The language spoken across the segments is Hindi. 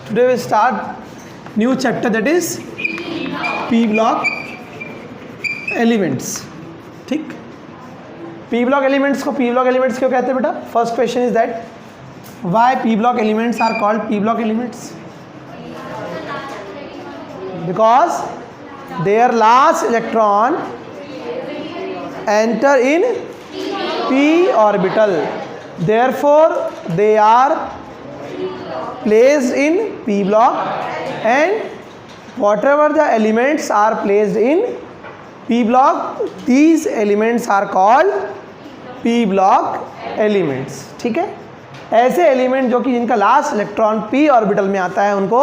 Today we start new chapter, that is p block elements. ठीक, p block elements को p block elements क्यों कहते हैं बेटा? First question is that why p block elements are called p block elements? Because their last electron enter in p orbital, therefore they are placed in p block, and whatever the elements are placed in p block, these elements are called p block elements. ठीक है, ऐसे एलिमेंट जो कि जिनका लास्ट इलेक्ट्रॉन p ऑर्बिटल में आता है उनको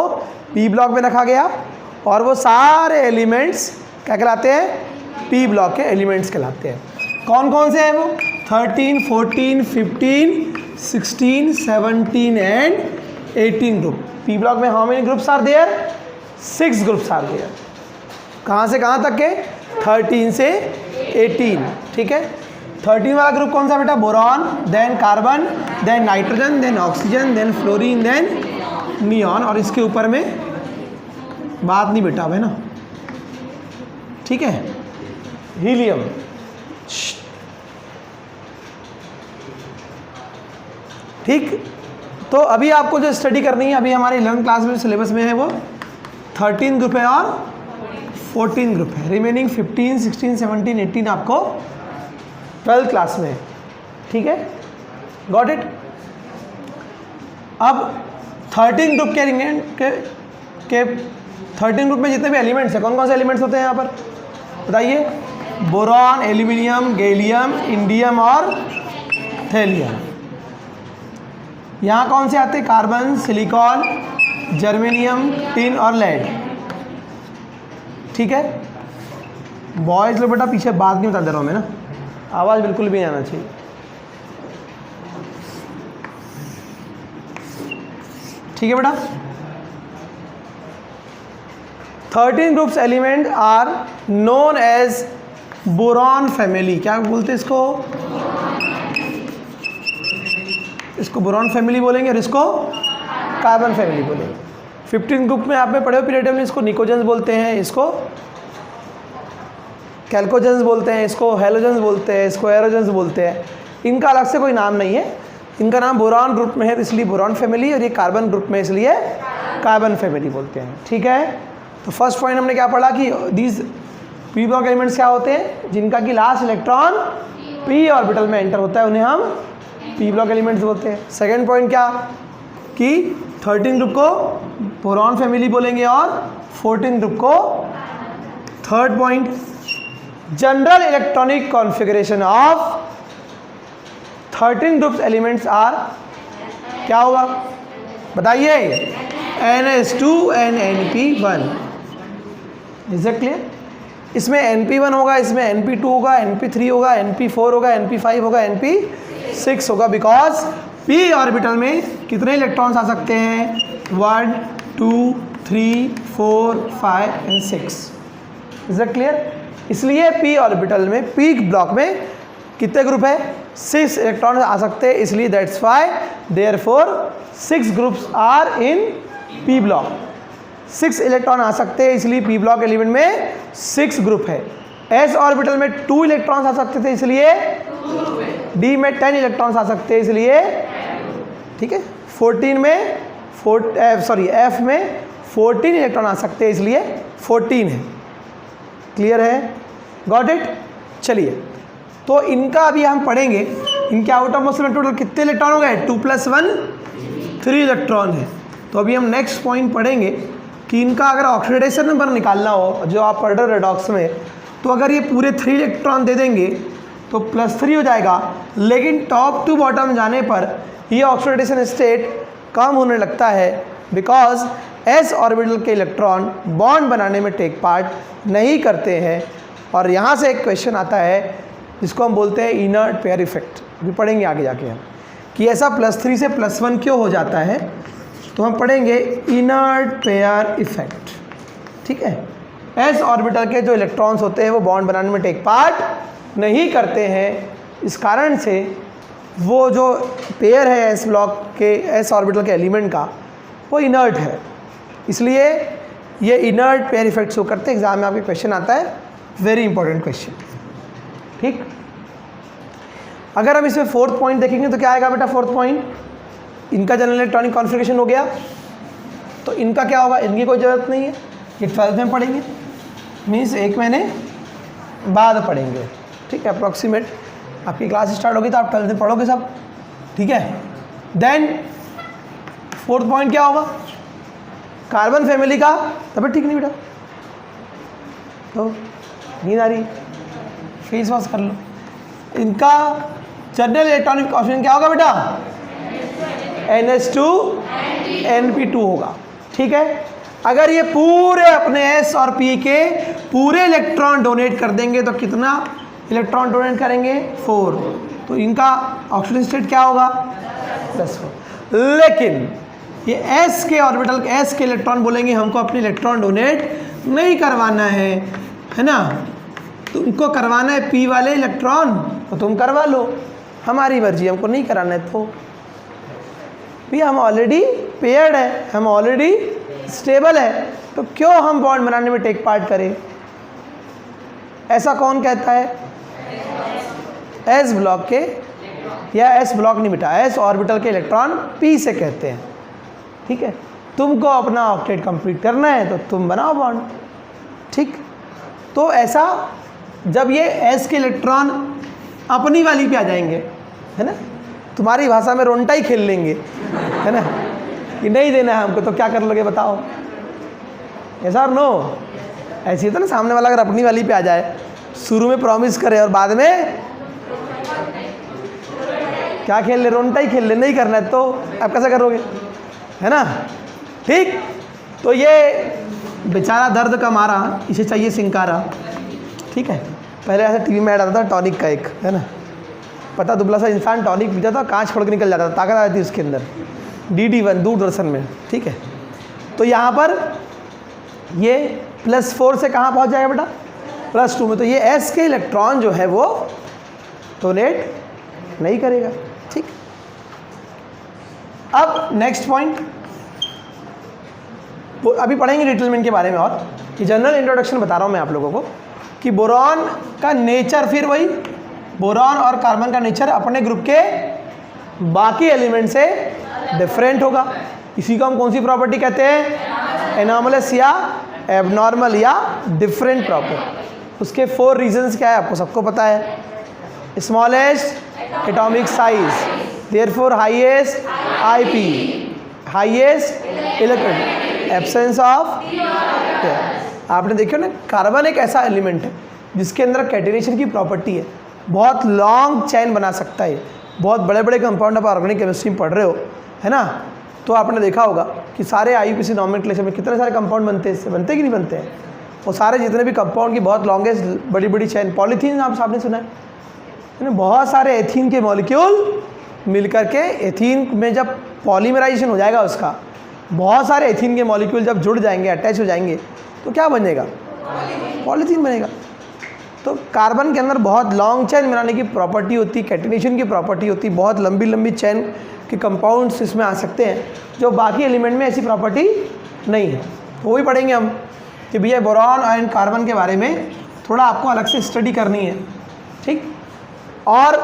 p ब्लॉक में रखा गया, और वो सारे एलिमेंट्स क्या कहलाते हैं? p ब्लॉक के एलिमेंट्स कहलाते हैं. कौन कौन से हैं वो? 13, 14, 15, 16, 17 एंड 18 ग्रुप. p ब्लॉक में how many groups are there? 6 groups are there. कहाँ से कहाँ तक के? 13 से 18. ठीक है, 13 वाला ग्रुप कौन सा बेटा? Boron, then carbon, then nitrogen, then oxygen, then fluorine, then neon, और इसके ऊपर में बात नहीं बेटा है ना. ठीक है, हीलियम. ठीक, तो अभी आपको जो स्टडी करनी है, अभी हमारे 11th क्लास में सिलेबस में है वो 13 ग्रुप है और 14 ग्रुप है. रिमेनिंग 15, 16, 17, 18 आपको 12th क्लास में है. ठीक है, गॉट इट. अब 13 ग्रुप के 13 ग्रुप में जितने भी एलिमेंट्स हैं, कौन कौन से एलिमेंट्स होते हैं यहाँ पर बताइए? बोरॉन, एल्यूमिनियम, गैलियम, इंडियम और थेलियम. यहाँ कौन से आते हैं? कार्बन, सिलिकॉन, जर्मेनियम, टिन और लेड. ठीक है, बॉयज लोग बेटा पीछे बात नहीं बता दे रहा हूँ मैं ना, आवाज़ बिल्कुल भी नहीं आना चाहिए. ठीक है बेटा. 13 groups element are known as boron family. क्या बोलते हैं इसको? इसको बोरॉन फैमिली बोलेंगे और इसको कार्बन फैमिली बोलेंगे. 15 ग्रुप में आप में पढ़े हो पीरियड में, इसको निकोजेंस बोलते हैं, इसको कैल्कोजेंस बोलते हैं, इसको हेलोजेंस बोलते हैं, इसको एरोजेंस बोलते हैं. इनका अलग से कोई नाम नहीं है. इनका नाम बोरॉन ग्रुप में है तो इसलिए बोरॉन फैमिली, और ये कार्बन ग्रुप में इसलिए कार्बन फैमिली बोलते हैं. ठीक है, तो फर्स्ट पॉइंट हमने क्या पढ़ा कि दीज p ब्लॉक एलिमेंट्स क्या होते हैं? जिनका कि लास्ट इलेक्ट्रॉन p ऑर्बिटल में एंटर होता है उन्हें हम p ब्लॉक एलिमेंट्स बोलते हैं. सेकेंड पॉइंट क्या कि 13 ग्रुप को बोरॉन फैमिली बोलेंगे और 14 ग्रुप को. Third point, general electronic configuration of 13 groups elements are क्या होगा बताइए? NH2 and NP1. Is it clear? इसमें NP1 होगा, इसमें NP2 होगा, NP3 होगा, NP4 होगा, NP5 होगा, NP6 होगा. बिकॉज p ऑर्बिटल में कितने इलेक्ट्रॉन्स आ सकते हैं? 1, 2, 3, 4, 5 एंड 6. Is it clear? इसलिए p ऑर्बिटल में p ब्लॉक में कितने ग्रुप है? 6 इलेक्ट्रॉन आ सकते हैं. इसलिए that's why therefore 6 groups are in p block. 6 electron आ सकते हैं इसलिए p ब्लॉक एलिमेंट में 6 ग्रुप है. s ऑर्बिटल में 2 इलेक्ट्रॉन्स आ सकते थे इसलिए d में 10 इलेक्ट्रॉन्स आ सकते हैं इसलिए. ठीक है, 14 में f में 14 इलेक्ट्रॉन आ सकते हैं इसलिए 14 है. क्लियर है? Got it. चलिए, तो इनका अभी हम पढ़ेंगे. इनके आउट ऑफ मोस्ट में टोटल कितने इलेक्ट्रॉन हो गए? 2 + 1 3 इलेक्ट्रॉन है. तो अभी हम नेक्स्ट पॉइंट पढ़ेंगे कि इनका अगर ऑक्सीडेशन नंबर निकालना हो, जो आप पढ़ रहे हो रेडॉक्स में, तो अगर ये पूरे 3 इलेक्ट्रॉन दे देंगे तो +3 हो जाएगा. लेकिन टॉप टू बॉटम जाने पर ये ऑक्सीडेशन स्टेट कम होने लगता है, बिकॉज s ऑर्बिटल के इलेक्ट्रॉन बॉन्ड बनाने में टेक पार्ट नहीं करते हैं. और यहाँ से एक क्वेश्चन आता है जिसको हम बोलते हैं इनर्ट पेयर इफेक्ट. अभी पढ़ेंगे आगे जाके हम कि ऐसा +3 से +1 क्यों हो जाता है. तो हम पढ़ेंगे इनर्ट पेयर इफेक्ट. ठीक है, s ऑर्बिटल के जो इलेक्ट्रॉन्स होते हैं वो बॉन्ड बनाने में टेक पार्ट नहीं करते हैं. इस कारण से वो जो पेयर है एस ब्लॉक के एस ऑर्बिटल के एलिमेंट का वो इनर्ट है, इसलिए ये इनर्ट पेयर इफेक्ट शो करते हैं। एग्जाम में आपके क्वेश्चन आता है, वेरी इंपॉर्टेंट क्वेश्चन। ठीक, अगर हम इसमें फोर्थ पॉइंट देखेंगे तो क्या आएगा बेटा? फोर्थ पॉइंट, इनका जनरल इलेक्ट्रॉनिक कॉन्फ़िगरेशन हो गया, तो इनका क्या होगा? इनकी कोई ज़रूरत नहीं है, ये 12th में पढ़ेंगे, मीन्स 1 महीने बाद पढ़ेंगे। ठीक है, अप्रॉक्सीमेट आपकी क्लास स्टार्ट होगी तो आप 12th में पढ़ोगे सब। ठीक है, देन फोर्थ पॉइंट क्या होगा? कार्बन फैमिली का तबियत ठीक नहीं बेटा, तो नींद आ रही, फेस वॉश कर लो। इनका जनरल इलेक्ट्रॉनिक कॉन्फ़िगरेशन क्या होगा बेटा? NH2 NP2 होगा। ठीक है, अगर ये पूरे अपने S और P के पूरे इलेक्ट्रॉन डोनेट कर देंगे तो कितना इलेक्ट्रॉन डोनेट करेंगे? 4। तो इनका ऑक्सीजन स्टेट क्या होगा? +4। लेकिन ये S के ऑर्बिटल, S के इलेक्ट्रॉन बोलेंगे हमको अपने इलेक्ट्रॉन डोनेट नहीं करवाना है ना, तुमको करवाना है P वाले इलेक्ट्रॉन तो तुम करवा लो, हमारी मर्जी, हमको नहीं कराना है। तो भी हम ऑलरेडी पेयर्ड है, हम ऑलरेडी स्टेबल है, तो क्यों हम बॉन्ड बनाने में टेक पार्ट करें? ऐसा कौन कहता है? S ब्लॉक के, या S ब्लॉक नहीं बेटा, S ऑर्बिटल के इलेक्ट्रॉन P से कहते हैं। ठीक है, तुमको अपना ऑक्टेट कंप्लीट करना है तो तुम बनाओ बॉन्ड। ठीक, तो ऐसा जब ये S के इलेक्ट्रॉन अपनी वाली पे आ जाएंगे, है ना, तुम्हारी भाषा में रोंटा ही खेल लेंगे, है ना, कि नहीं देना है हमको, तो क्या कर लोगे बताओ? यस और नो? ऐसी होता ना, सामने वाला अगर अपनी वाली पे आ जाए, शुरू में प्रॉमिस करे और बाद में क्या खेल ले? रोंटा ही खेल ले। नहीं करना है तो आप कैसा करोगे, है ना? ठीक, तो ये बेचारा दर्द का मारा, इसे चाहिए सिंकारा। ठीक है, पहले ऐसा टीवी में ऐड आता था टॉनिक का एक, है ना, पता दुबला सा इंसान टॉनिक पीता था, कांच फोड़ के निकल जाता था, ताकत आ जाती उसके अंदर, DD1 दूरदर्शन में। ठीक है, तो यहाँ पर ये +4 से कहाँ पहुँच जाएगा बेटा? +2 में। तो ये S के इलेक्ट्रॉन जो है वो डोनेट नहीं करेगा। ठीक, अब नेक्स्ट पॉइंट, अभी पढ़ेंगे डिटेलमेंट के बारे में, और कि जनरल इंट्रोडक्शन बता रहा हूँ मैं आप लोगों को कि बोरॉन का नेचर, फिर वही बोरॉन और कार्बन का नेचर अपने ग्रुप के बाकी एलिमेंट से डिफरेंट होगा। इसी को हम कौन सी प्रॉपर्टी कहते हैं? एनॉमलस या एबनॉर्मल या डिफरेंट प्रॉपर्टी। उसके 4 रीजंस क्या है आपको सबको पता है? Smallest atomic size, therefore highest IP, highest electron, absence of. आपने देखियो ना, कार्बन एक ऐसा एलिमेंट है जिसके अंदर कैटिनेशन की प्रॉपर्टी है, बहुत लॉन्ग चैन बना सकता है, बहुत बड़े बड़े कंपाउंड आप ऑर्गेनिक केमिस्ट्री में पढ़ रहे हो, है ना, तो आपने देखा होगा कि सारे IUPAC नॉमेनक्लेचर में कितने सारे कंपाउंड बनते हैं, इससे बनते कि नहीं बनते हैं? वो सारे जितने भी कंपाउंड की बहुत लॉन्गेस्ट बड़ी बड़ी चैन, पॉलीथीन आप आपने सुना है ना, बहुत सारे एथीन के मॉलिक्यूल मिलकर के, एथीन में जब पॉलीमराइजेशन हो जाएगा उसका, बहुत सारे एथीन के मॉलिक्यूल जब जुड़ जाएंगे, अटैच हो जाएंगे, तो क्या बनेगा? पॉलीथीन बनेगा। तो कार्बन के अंदर बहुत लॉन्ग चैन बनाने की प्रॉपर्टी होती, कैटिनेशन की प्रॉपर्टी होती, बहुत लंबी लंबी चैन के कंपाउंड्स इसमें आ सकते हैं, जो बाकी एलिमेंट में ऐसी प्रॉपर्टी नहीं है। तो वही पढ़ेंगे हम कि भैया बोरॉन एंड कार्बन के बारे में थोड़ा आपको अलग से स्टडी करनी है। ठीक, और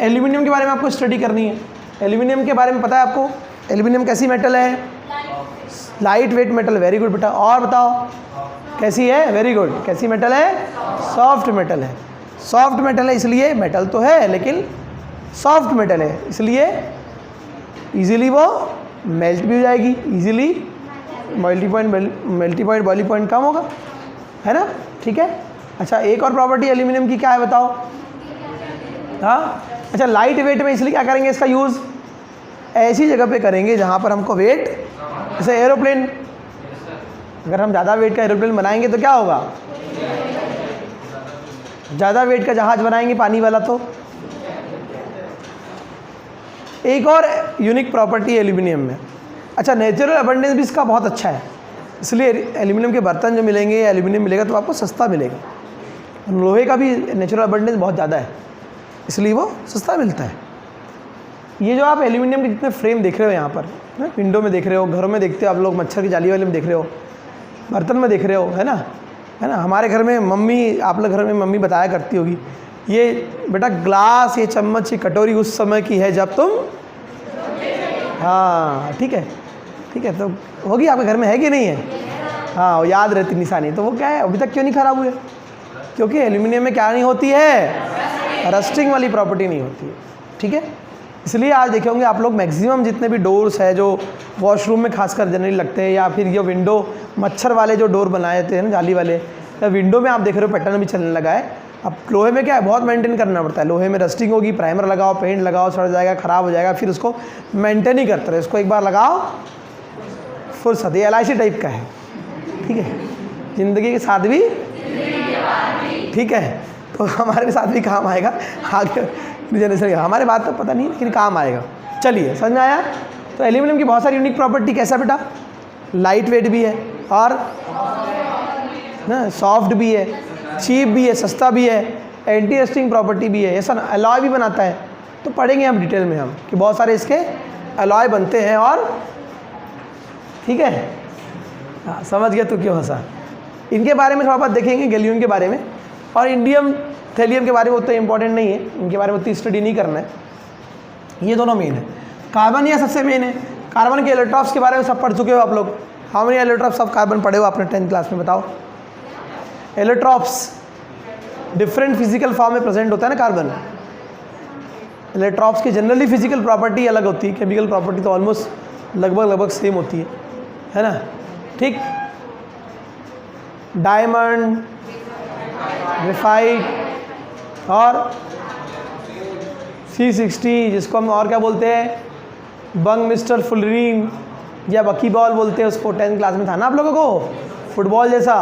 एल्यूमिनियम के बारे में आपको स्टडी करनी है। एल्यूमिनियम के बारे में पता है आपको? एल्यूमिनियम कैसी मेटल है? Light weight metal. Very good बेटा। और बताओ कैसी है? Very good. कैसी मेटल है? सॉफ्ट मेटल है। सॉफ्ट मेटल है इसलिए, मेटल तो है लेकिन सॉफ्ट मेटल है इसलिए इजीली वो मेल्ट भी हो जाएगी, easily melting point boiling point कम होगा, है ना। ठीक है। अच्छा, एक और प्रॉपर्टी एल्यूमिनियम की क्या है बताओ? हाँ, अच्छा, लाइट वेट में इसलिए क्या करेंगे इसका यूज़? ऐसी जगह पे करेंगे जहाँ पर हमको वेट, जैसे एरोप्लेन, अगर हम ज़्यादा वेट का एरोप्लेन बनाएंगे तो क्या होगा? ज़्यादा वेट का जहाज़ बनाएंगे पानी वाला। तो एक और यूनिक प्रॉपर्टी है एल्यूमिनियम में। अच्छा, नेचुरल अबंडेंस भी इसका बहुत अच्छा है, इसलिए एल्यूमिनियम के बर्तन जो मिलेंगे या एल्यूमिनियम मिलेगा तो आपको सस्ता मिलेगा। लोहे का भी नेचुरल अबंडेंस बहुत ज़्यादा है इसलिए वो सस्ता मिलता है। ये जो आप एल्यूमिनियम के जितने फ्रेम देख रहे हो यहाँ पर, विंडो में देख रहे हो, घरों में देखते हो आप लोग, मच्छर की जाली वाले में देख रहे हो, बर्तन में देख रहे हो, है ना। हमारे घर में मम्मी, आप लोग घर में मम्मी बताया करती होगी, ये बेटा ग्लास, ये चम्मच, ये कटोरी उस समय की है जब तुम, हाँ ठीक है, तो होगी आपके घर में, है कि नहीं है? हाँ, याद रहती निशानी। तो वो क्या है, अभी तक क्यों नहीं खराब हुए? क्योंकि एल्यूमिनियम में क्या नहीं होती है, रस्टिंग वाली प्रॉपर्टी नहीं होती है, ठीक है। इसलिए आज देखे होंगे आप लोग, मैक्सिमम जितने भी डोर्स है जो वॉशरूम में खासकर जनरली लगते हैं, या फिर ये विंडो मच्छर वाले जो डोर बनाए थे ना जाली वाले, या विंडो में आप देख रहे हो पैटर्न भी चलने लगा है। अब लोहे में क्या है, बहुत मेंटेन करना पड़ता है। लोहे में रस्टिंग होगी, प्राइमर लगाओ, पेंट लगाओ, सड़ जाएगा, ख़राब हो जाएगा, फिर उसको मेंटेन ही करते रहे। इसको एक बार लगाओ फुर्सत, ये LIC टाइप का है, ठीक है, ज़िंदगी के साथ भी, ठीक है। तो हमारे साथ भी काम आएगा आगे जनरेशन, हमारे बात तो पता नहीं लेकिन काम आएगा। चलिए, समझ में आया? तो एल्यूमिनियम की बहुत सारी यूनिक प्रॉपर्टी, कैसा बेटा, लाइट वेट भी है और ना सॉफ्ट भी है, चीप भी है, सस्ता भी है, एंटी रस्टिंग प्रॉपर्टी भी है, ऐसा अलॉय भी बनाता है। तो पढ़ेंगे हम डिटेल में हम कि बहुत सारे इसके अलॉय बनते हैं, और ठीक है, हाँ समझ गया तू क्यों हंसा। इनके बारे में थोड़ा बहुत देखेंगे, गैलियम के बारे में, और इंडियम थैलियम के बारे में उतना इंपॉर्टेंट नहीं है, इनके बारे में उतनी स्टडी नहीं करना है। ये दोनों मेन है। कार्बन यह सबसे मेन है। कार्बन के एलोट्रॉप्स के बारे में सब पढ़ चुके हो आप लोग। How many allotropes of carbon पढ़े हो आपने 10th क्लास में, बताओ। एलोट्रॉप्स डिफरेंट फिजिकल फॉर्म में प्रेजेंट होता है ना कार्बन। एलोट्रॉप्स की जनरली फिजिकल प्रॉपर्टी अलग होती है, केमिकल प्रॉपर्टी तो ऑलमोस्ट लगभग सेम होती है ना, ठीक। डायमंड, ग्रेफाइट और C60, जिसको हम और क्या बोलते हैं, बंग मिस्टर फुलरीन या बकीबॉल बोलते हैं उसको, 10th क्लास में था ना आप लोगों को, फुटबॉल जैसा।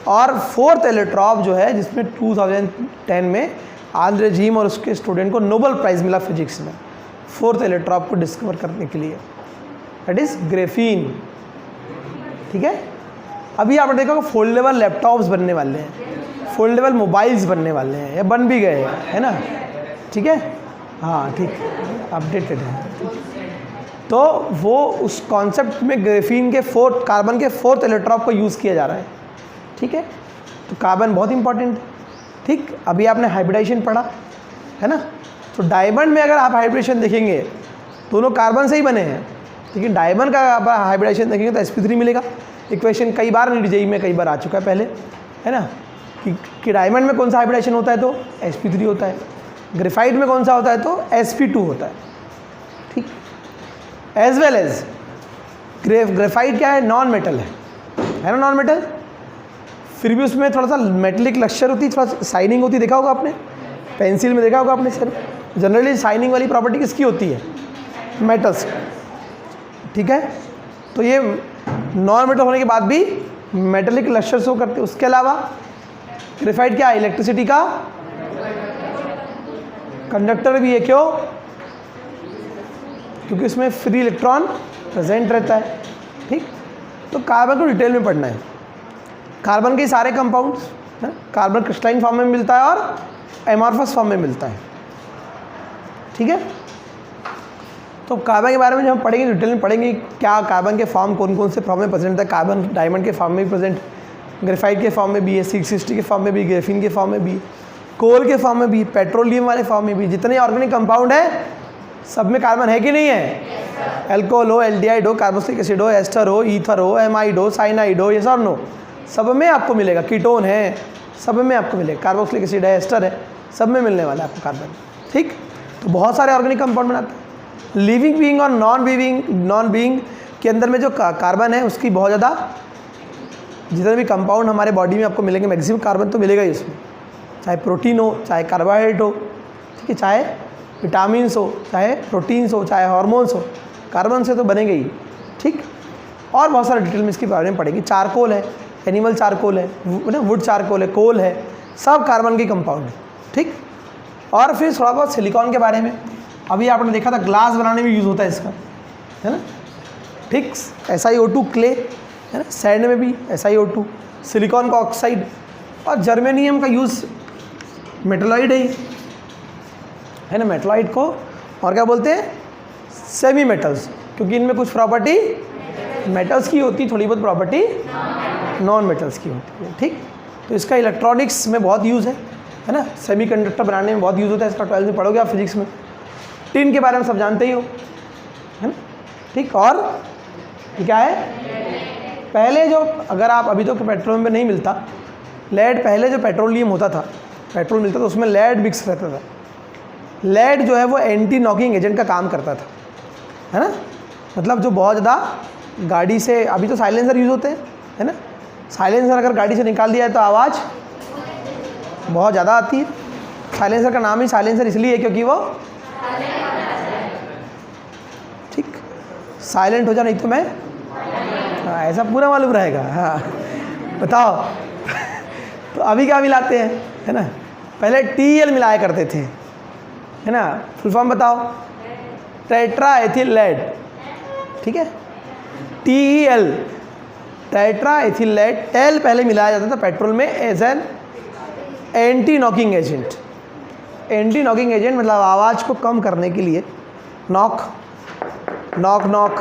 और 4th एलोट्रॉप जो है, जिसमें 2010 में आंद्रेजीम और उसके स्टूडेंट को नोबेल प्राइज़ मिला फिजिक्स में 4th एलोट्रॉप को डिस्कवर करने के लिए, दैट इज़ ग्रेफीन, ठीक है। अभी आपने देखा फोल्डेबल लैपटॉप्स बनने वाले हैं, फोल्डेबल मोबाइल्स बनने वाले हैं, या बन भी गए हैं, है ना, ठीक है, हाँ ठीक, अपडेटेड है। तो वो उस कॉन्सेप्ट में ग्रेफीन के कार्बन के 4th एलोट्रॉप को यूज़ किया जा रहा है, ठीक है। तो कार्बन बहुत इंपॉर्टेंट है, ठीक। अभी आपने हाइब्रिडाइजेशन पढ़ा है ना, तो डायमंड में अगर आप हाइब्रिडेशन देखेंगे, दोनों कार्बन से ही बने हैं, लेकिन डायमंड का आप हाइब्रिडेशन देखेंगे तो sp3 मिलेगा। इक्वेशन कई बार नीट जेई में कई बार आ चुका है पहले, है ना, कि डायमंड में कौन सा हाइब्रिडेशन होता है तो sp3 होता है, ग्रेफाइट में कौन सा होता है तो sp2 होता है, ठीक। एज वेल एज ग्रेफाइट क्या है, नॉन मेटल है ना, नॉन मेटल, फिर भी उसमें थोड़ा सा मेटलिक लक्ष्चर होती है, थोड़ा सा शाइनिंग होती है, देखा होगा आपने पेंसिल में, देखा होगा आपने सर। जनरली शाइनिंग वाली प्रॉपर्टी किसकी होती है, मेटल्स, ठीक है। तो ये नॉन मेटल होने के बाद भी मेटलिक लक्ष्चर शो करते हैं। उसके अलावा ग्रेफाइट क्या है, इलेक्ट्रिसिटी का कंडक्टर भी है, क्यों, क्योंकि इसमें फ्री इलेक्ट्रॉन प्रेजेंट रहता है, ठीक। तो कार्बन को डिटेल में पढ़ना है। कार्बन के सारे कंपाउंड्स, कार्बन क्रिस्टलाइन फॉर्म में मिलता है और एमॉर्फस फॉर्म में मिलता है, ठीक है। तो कार्बन के बारे में जब हम पढ़ेंगे, डिटेल में पढ़ेंगे क्या कार्बन के फॉर्म कौन कौन से फॉर्म में प्रेजेंट है। कार्बन डायमंड के फॉर्म में भी प्रेजेंट, ग्रेफाइट के फॉर्म में भी है, C60 के फॉर्म में भी, ग्रेफीन के फॉर्म में भी, कोल के फॉर्म में भी, पेट्रोलियम वाले फॉर्म में भी। जितने ऑर्गेनिक कंपाउंड है सब में कार्बन है कि नहीं है, एल्कोहल हो, एल्डिहाइड हो, कार्बोक्सिलिक एसिड हो, एस्टर हो, ईथर हो, एमाइड हो, साइनाइड हो, ये सब नो, सब में आपको मिलेगा। कीटोन है, सब में आपको मिलेगा। कार्बोक्सिलिक एसिड है, एस्टर है, सब में मिलने वाला है आपको कार्बन, ठीक। तो बहुत सारे ऑर्गेनिक कंपाउंड बनाते हैं। लिविंग बीइंग और नॉन बीइंग के अंदर में जो कार्बन है उसकी बहुत ज़्यादा, जितने भी कंपाउंड हमारे बॉडी में आपको मिलेंगे मैक्सिमम कार्बन तो मिलेगा ही उसमें, चाहे प्रोटीन हो, चाहे कार्बोहाइड्रेट हो, ठीक है, चाहे विटामिन्स हो, चाहे प्रोटीन्स हो, चाहे हार्मोन्स हो, कार्बन से तो बनेंगे ही, ठीक। और बहुत सारे डिटेल में इसके बारे में पढ़ेंगे। चारकोल है, एनिमल चारकोल है, वुड चारकोल है, कोल है, सब कार्बन के कंपाउंड है, ठीक। और फिर थोड़ा बहुत सिलिकॉन के बारे में, अभी आपने देखा था ग्लास बनाने में यूज़ होता है इसका, है ना, ठीक। SiO2 क्ले, है ना, सैंड में भी SiO2, सिलिकॉन का ऑक्साइड, और जर्मेनियम का यूज़ मेटलॉइड है ना, मेटलॉइड को और क्या बोलते हैं, सेमी मेटल्स, क्योंकि इनमें कुछ प्रॉपर्टी मेटल्स की होती, थोड़ी बहुत प्रॉपर्टी नॉन मेटल्स की होती है। ठीक, तो इसका इलेक्ट्रॉनिक्स में बहुत यूज़ है ना, सेमीकंडक्टर बनाने में बहुत यूज़ होता है इसका। 12th में पढ़ोगे आप फिजिक्स में। टिन के बारे में सब जानते ही हो, है ना। ठीक, और ये क्या है, पहले जो, अगर आप अभी तो पेट्रोल में नहीं मिलता लेड, पहले जो पेट्रोलियम होता था, पेट्रोल मिलता था उसमें लेड मिक्स रहता था। लेड जो है वो एंटी नॉकिंग एजेंट का काम करता था, है ना। मतलब जो बहुत ज़्यादा गाड़ी से, अभी तो साइलेंसर यूज़ होते हैं, है ना। साइलेंसर अगर गाड़ी से निकाल दिया है तो आवाज़ बहुत ज़्यादा आती है। साइलेंसर का नाम ही साइलेंसर इसलिए है क्योंकि वो ठीक साइलेंट हो जा, नहीं तो मैं, हाँ, ऐसा पूरा मालूम रहेगा। हाँ बताओ तो अभी क्या मिलाते हैं, है ना, पहले TeL मिलाया करते थे, है ना। फुल फॉर्म बताओ, टेट्रा एथिल लेड, ठीक है। TeL, tetra ethyl lead. TEL पहले मिलाया जाता था पेट्रोल में as an anti knocking agent. Anti knocking agent मतलब आवाज़ को कम करने के लिए। नॉक नॉक नॉक,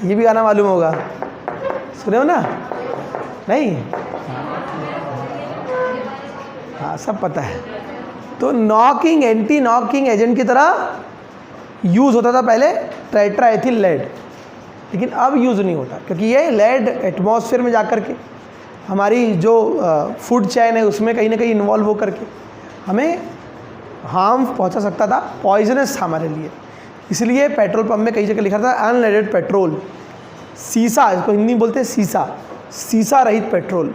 ये भी गाना मालूम होगा, सुने हो ना, नहीं, हाँ सब पता है। तो नॉकिंग, एंटी नॉकिंग एजेंट की तरह यूज़ होता था पहले टेट्रा एथिल लेड, लेकिन अब यूज़ नहीं होता क्योंकि ये लेड एटमॉस्फेयर में जाकर के हमारी जो फूड चेन है उसमें कहीं ना कहीं इन्वॉल्व हो करके हमें हार्म पहुंचा सकता था, पॉइजनस था हमारे लिए। इसलिए पेट्रोल पंप में कई जगह लिखा था अनलेडेड पेट्रोल, सीसा, इसको हिंदी में बोलते हैं सीसा, सीसा रहित पेट्रोल,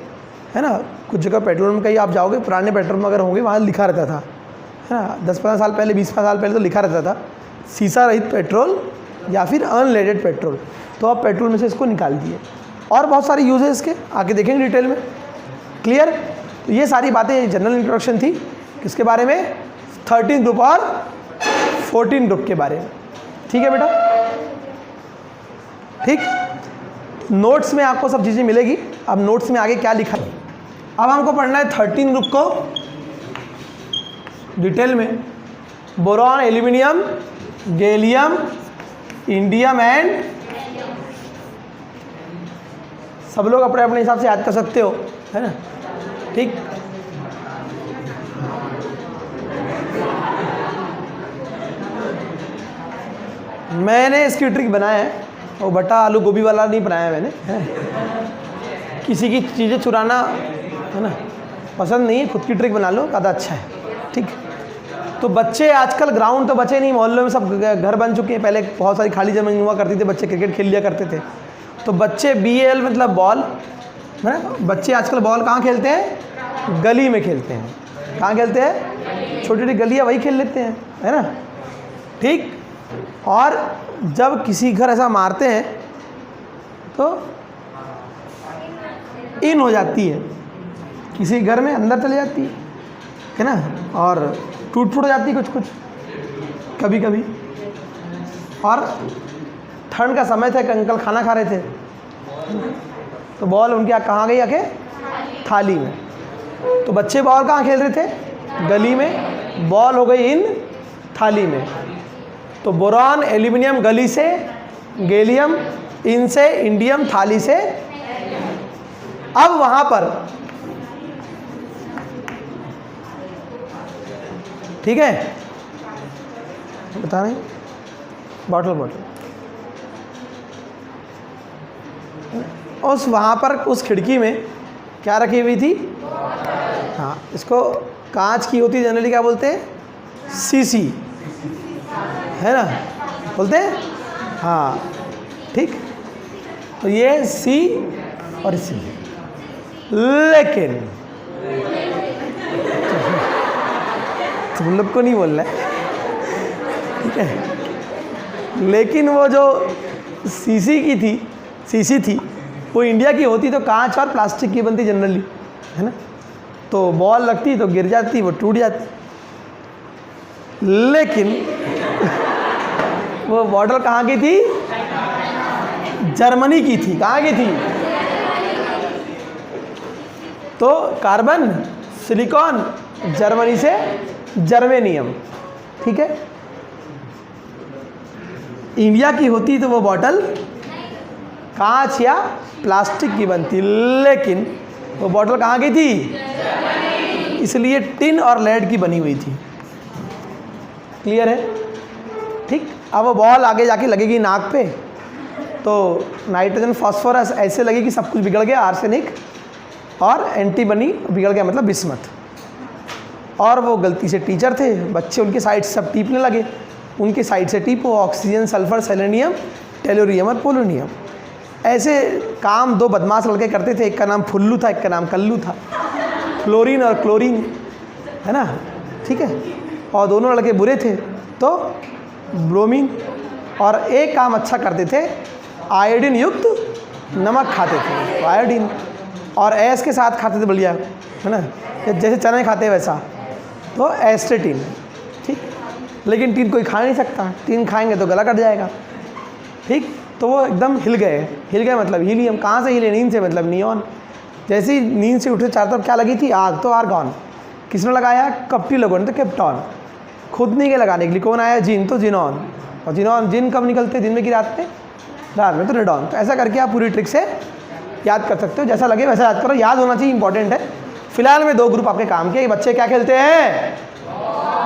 है ना। कुछ जगह पेट्रोल में कहीं आप जाओगे, पुराने पेट्रोल में अगर होंगे वहाँ लिखा रहता था, है ना, 10-15 साल पहले, 20 साल पहले तो लिखा रहता था सीसा रहित पेट्रोल या फिर अनलेडेड पेट्रोल। तो आप पेट्रोल में से इसको निकाल दिए। और बहुत सारे यूज़ है इसके, आगे देखेंगे डिटेल में। क्लियर। तो ये सारी बातें जनरल इंट्रोडक्शन थी किसके बारे में, 13 ग्रुप और 14 ग्रुप के बारे में। ठीक है बेटा, ठीक। नोट्स में आपको सब चीज़ें मिलेगी। अब नोट्स में आगे क्या लिखा है, अब हमको पढ़ना है 13 ग्रुप को डिटेल में। Boron, aluminium, gallium, indium and, सब लोग अपने अपने हिसाब से याद कर सकते हो, है ना। ठीक, मैंने इसकी ट्रिक बनाया है, वो बटा आलू गोभी वाला नहीं बनाया मैंने, है। किसी की चीज़ें चुराना, है ना, पसंद नहीं है, खुद की ट्रिक बना लो, ज़्यादा अच्छा है। ठीक, तो बच्चे आजकल, ग्राउंड तो बचे नहीं, मोहल्लों में सब घर बन चुके हैं। पहले बहुत सारी खाली ज़मीन हुआ करती थी, बच्चे क्रिकेट खेल लिया करते थे। तो बच्चे BAL मतलब बॉल, है ना। बच्चे आजकल बॉल कहाँ खेलते हैं, गली में खेलते हैं। कहाँ खेलते हैं, छोटी छोटी गलियाँ, वही खेल लेते हैं, है ना। ठीक, और जब किसी घर ऐसा मारते हैं तो इन हो जाती है, किसी घर में अंदर चले जाती है ना, और टूट फूट हो जाती है कुछ कुछ कभी कभी। और ठंड का समय था, एक अंकल खाना खा रहे थे, तो बॉल उनके कहाँ गई, आके थाली में। तो बच्चे बॉल कहाँ खेल रहे थे, गली में, बॉल हो गई इन थाली में। तो बोरॉन, एल्यूमिनियम गली से, गैलियम इन से, इंडियम थाली से। अब वहाँ पर, ठीक है, बता रहे बॉटल उस वहाँ पर उस खिड़की में क्या रखी हुई थी, हाँ, इसको कांच की होती, जनरली क्या बोलते हैं, सीसी, है ना, बोलते हैं, हाँ। ठीक, तो ये सी और सी, लेकिन तुम लोग को नहीं बोलना है, ठीक है। लेकिन वो जो सीसी थी वो इंडिया की होती तो कांच और प्लास्टिक की बनती जनरली, है ना। तो बॉल लगती तो गिर जाती, वो टूट जाती। लेकिन वो बॉटल कहाँ की थी, जर्मनी की थी। कहाँ की थी, तो कार्बन, सिलिकॉन, जर्मनी से जर्मेनियम, ठीक है। इंडिया की होती तो वो बॉटल कांच या प्लास्टिक की बनती, लेकिन वो बॉटल कहाँ की थी, इसलिए टिन और लेड की बनी हुई थी। क्लियर है? ठीक। अब वो बॉल आगे जाके लगेगी नाक पे, तो नाइट्रोजन फॉस्फोरस ऐसे लगे कि सब कुछ बिगड़ गया, आर्सेनिक और एंटीमनी बिगड़ गया, मतलब बिस्मथ। और वो गलती से टीचर थे, बच्चे उनके साइड से सब टीपने लगे, उनके साइड से टीपो, ऑक्सीजन, सल्फर, सेलेनियम, टेलोरियम और पोलोनियम। ऐसे काम दो बदमाश लड़के करते थे, एक का नाम फुल्लू था, एक का नाम कल्लू था, फ्लोरीन और क्लोरीन, है ना? ठीक है। और दोनों लड़के बुरे थे तो ब्रोमीन, और एक काम अच्छा करते थे, आयोडीन युक्त नमक खाते थे, तो आयोडीन, और एस के साथ खाते थे, बढ़िया, है ना, जैसे चने खाते हैं वैसा, तो एस्टेटिन। ठीक। लेकिन टीन कोई खा नहीं सकता, टीन खाएंगे तो गला कट जाएगा। ठीक। तो वो एकदम हिल गए मतलब हीलियम। कहाँ से हिले? नींद से, मतलब नियॉन। जैसे ही नींद से उठे, चारों तरफ क्या लगी थी? आग, तो आर्गॉन। किसने लगाया? कप्टी लोगों ने, तो केप्टॉन। खुद नहीं के लगाने के लिए कौन आया? जिन, तो जिनॉन। और जिनॉन, जिन कब निकलते? दिन में कि रात में? रात में, तो रेडॉन। तो ऐसा करके आप पूरी ट्रिक से याद कर सकते हो, जैसा लगे वैसा याद करो, याद होना चाहिए, इंपॉर्टेंट है। फिलहाल में 2 ग्रुप आपके काम के। बच्चे क्या खेलते हैं?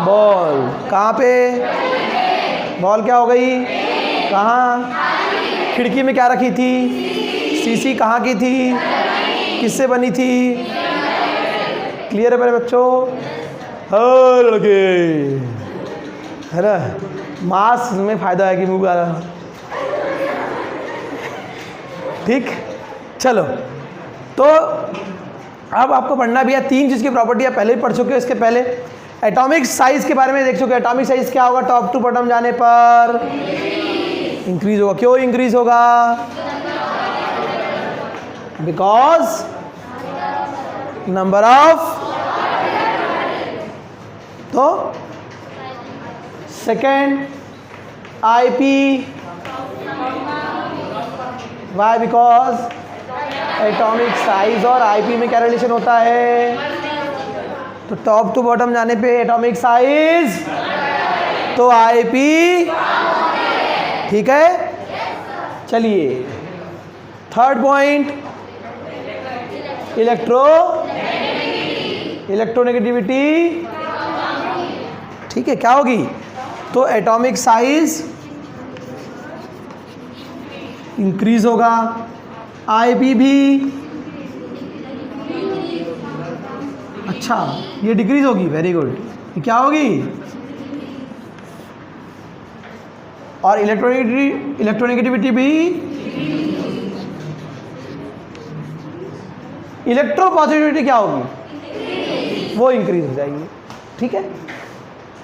बॉल। कहाँ पे? बॉल क्या हो गई? कहाँ? खिड़की में क्या रखी थी? सीसी। कहाँ की थी? किससे बनी थी? क्लियर है मेरे बच्चों? हर लड़के, है ना? मांस में फायदा है कि मुंह का? ठीक। चलो, तो अब आपको पढ़ना भी है 3 चीज़ की प्रॉपर्टी आप पहले ही पढ़ चुके हो। इसके पहले एटॉमिक साइज के बारे में देख चुके हो। एटॉमिक साइज क्या होगा? टॉप टू बॉटम जाने पर इंक्रीज होगा। क्यों इंक्रीज होगा? बिकॉज नंबर ऑफ, तो second IP, why? Because atomic size और आईपी में क्या रिलेशन होता है? तो टॉप टू बॉटम जाने पे एटॉमिक साइज, तो आईपी। ठीक है। चलिए, थर्ड पॉइंट, इलेक्ट्रोनेगेटिविटी। ठीक है, क्या होगी? तो एटॉमिक साइज इंक्रीज होगा, आईपी भी। अच्छा, ये डिक्रीज होगी। Very good. ये क्या होगी? और इलेक्ट्रोनेगेटिविटी भी। इलेक्ट्रोपॉजिटिविटी क्या होगी? वो इंक्रीज हो जाएगी। ठीक है।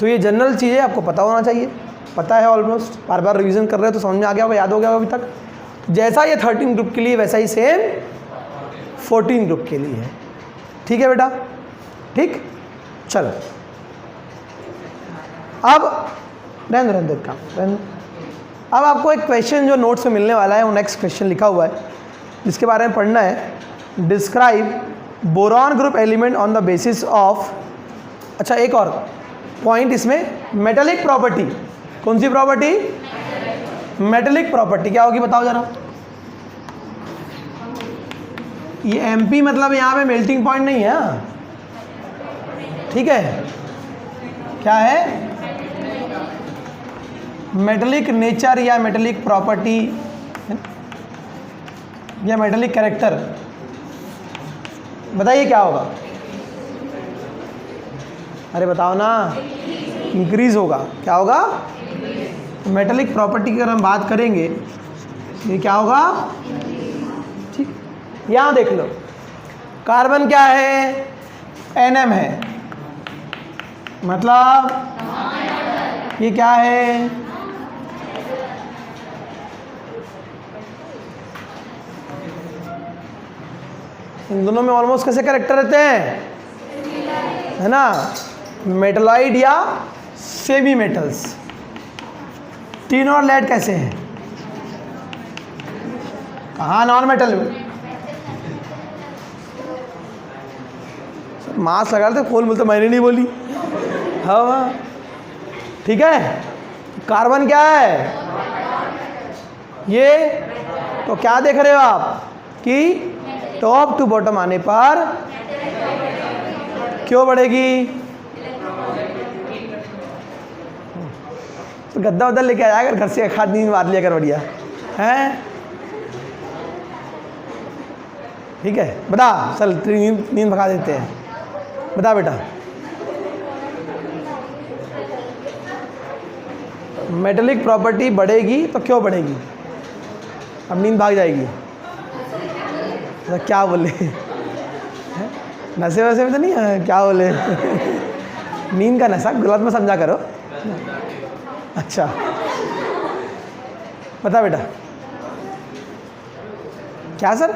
तो ये जनरल चीज़ें आपको पता होना चाहिए, पता है ऑलमोस्ट, बार बार रिवीजन कर रहे हो तो समझ में आ गया होगा, याद हो गया होगा अभी तक। जैसा ये 13 ग्रुप के लिए वैसा ही सेम 14 ग्रुप के लिए है। ठीक है बेटा? ठीक। चलो, अब रहने दो काम। अब आपको एक क्वेश्चन जो नोट्स में मिलने वाला है, वो नेक्स्ट क्वेश्चन लिखा हुआ है, जिसके बारे में पढ़ना है। Describe boron group element on the basis of. अच्छा, एक और पॉइंट इसमें, मेटेलिक प्रॉपर्टी। कौन सी प्रॉपर्टी? Metallic property. क्या होगी बताओ जरा? ये एमपी मतलब यहाँ पे मेल्टिंग पॉइंट नहीं है। ठीक है। क्या है? मेटेलिक नेचर या मेटेलिक प्रॉपर्टी या मेटेलिक कैरेक्टर। बताइए क्या होगा? अरे बताओ ना। इंक्रीज होगा। क्या होगा? मेटेलिक प्रॉपर्टी की अगर हम बात करेंगे, ये क्या होगा? ठीक। यहाँ देख लो, कार्बन क्या है? NM है, मतलब ये क्या है? इन दोनों में ऑलमोस्ट कैसे कैरेक्टर रहते हैं, है ना? मेटलॉइड या सेमी मेटल्स। टिन और लेड कैसे हैं? कहाँ नॉन मेटल में? मास लगा रहे थे, कौन बोलते? मैंने नहीं बोली। हाँ, ठीक है। कार्बन क्या है? ये तो क्या देख रहे हो आप कि टॉप टू बॉटम आने पर क्यों बढ़ेगी? तो गद्दा वद्दा लेके आया कर घर से, खाद नींद मार लिया कर बढ़िया हैं। ठीक है बता, चल नींद भगा देते हैं। बता बेटा, मेटेलिक प्रॉपर्टी बढ़ेगी तो क्यों बढ़ेगी? अब नींद भाग जाएगी तो क्या बोले? नशे वैसे में तो नहीं है, क्या बोले? नींद का नशा गलत में समझा करो। अच्छा बता बेटा, क्या सर?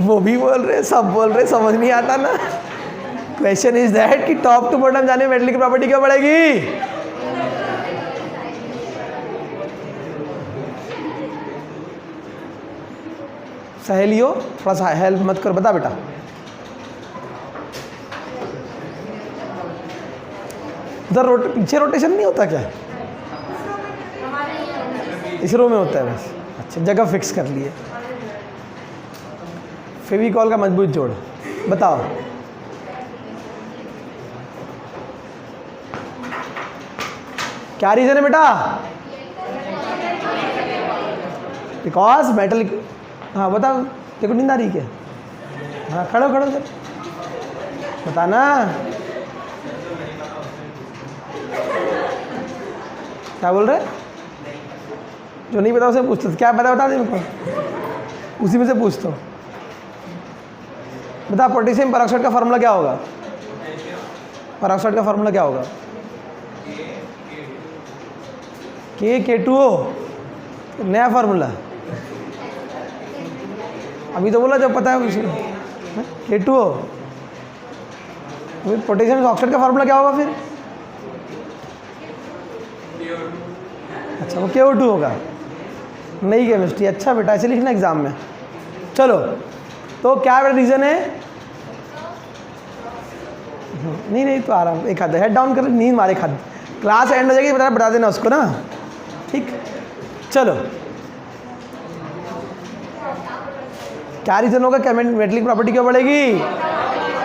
वो भी बोल रहे, सब बोल रहे, समझ नहीं आता ना। क्वेश्चन इज दैट कि टॉप टू बॉटम जाने में मेटेलिक प्रॉपर्टी क्यों बढ़ेगी? सहेलियों थोड़ा सा हेल्प मत करो, बता बेटा। उधर पीछे रोटेशन नहीं होता क्या? इस रो में होता है बस। अच्छा जगह फिक्स कर लिए। फेविकॉल का मजबूत जोड़, बताओ। क्या रीजन है बेटा? Because metal. हाँ बताओ, देखो नींद आ रही क्या? हाँ खड़ो खड़ो सर, बताना। क्या बोल रहे? जो नहीं पता उसे पूछते। क्या बता दे मेरे को, उसी में से पूछता हूँ। बता, पोटेशियम परऑक्साइड का फार्मूला क्या होगा? परऑक्साइड का फार्मूला क्या होगा? K2O, नया फार्मूला। अभी तो बोला जब पता है उसमें। K2O, पोटेशियम ऑक्साइड का फार्मूला क्या होगा फिर? अच्छा वो KO2 होगा। नई केमिस्ट्री। अच्छा बेटा ऐसे लिखना एग्जाम में। चलो तो क्या रीज़न है? नहीं तो आराम, एक हाथ हेड डाउन कर, नींद मारे खाद। क्लास एंड हो जाएगी, बता देना उसको ना। ठीक, चलो क्या रीज़न होगा? क्या मेटेलिक प्रॉपर्टी क्यों बढ़ेगी?